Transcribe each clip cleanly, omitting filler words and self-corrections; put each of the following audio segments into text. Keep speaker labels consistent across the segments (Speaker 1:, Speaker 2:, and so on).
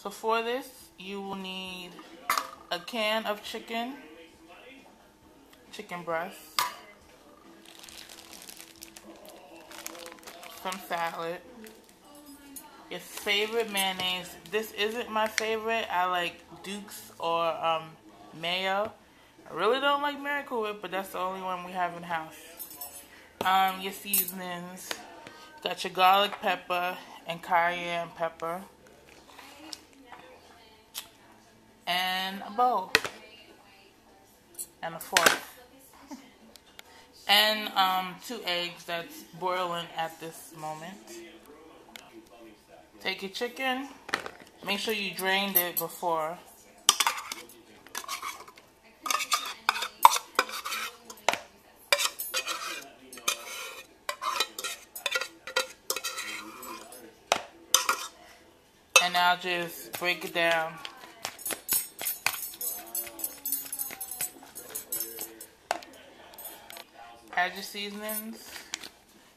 Speaker 1: So for this, you will need a can of chicken breast, some salad, your favorite mayonnaise. This isn't my favorite. I like Duke's or mayo. I really don't like Miracle Whip, but that's the only one we have in the house. Your seasonings. Got your garlic pepper and cayenne pepper. And a bowl. And a fork. And 2 eggs that's boiling at this moment. Take your chicken. Make sure you drained it before. And now just break it down. Add your seasonings.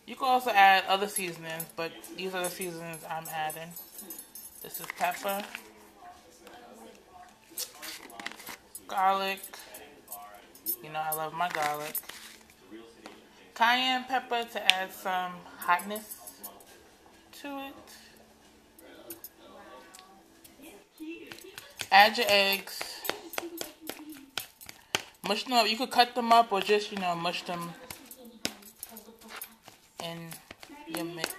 Speaker 1: You can also add other seasonings, but these are the seasonings I'm adding. This is pepper, garlic. You know I love my garlic. Cayenne pepper to add some hotness to it. Add your eggs. Mush them up. You could cut them up or just, mush them in your mix.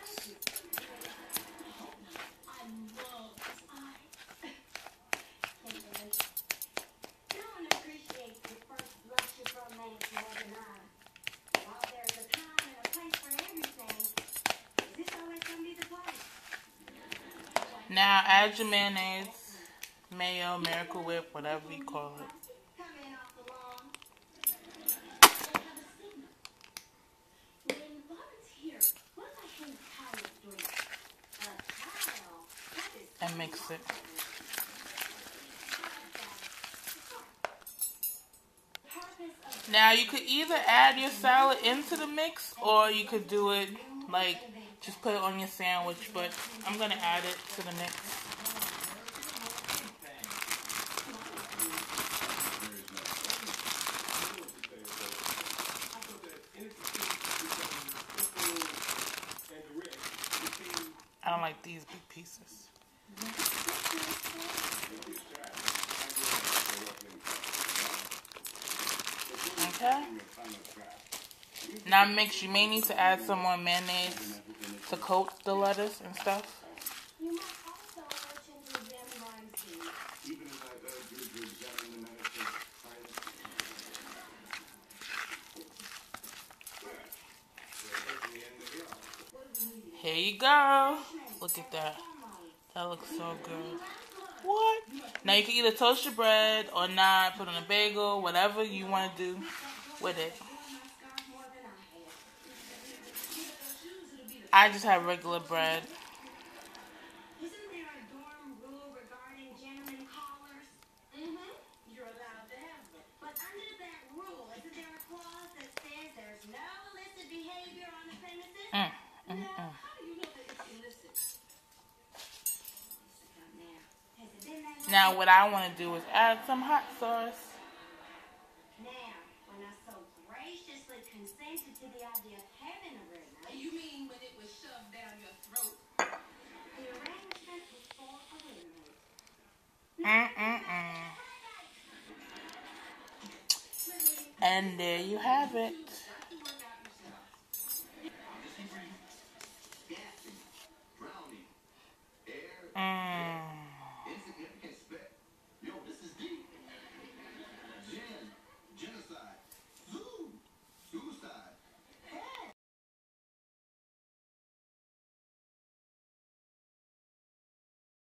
Speaker 1: Now add your mayonnaise, mayo, Miracle Whip, whatever you call it. And mix it. Now you could either add your salad into the mix or you could do it like just put it on your sandwich, but I'm going to add it to the mix. I don't like these big pieces. Okay. Now mix. You may need to add some more mayonnaise to coat the lettuce and stuff. Here you go. Look at that. That looks so good. What? Now you can either toast your bread or not, put on a bagel, whatever you want to do with it. I just have regular bread. Now what I want to do is add some hot sauce. Now, when I so graciously consented to the idea of having a red nose. You mean when it was shoved down your throat? The arrangement was for a red nose. And there you have it.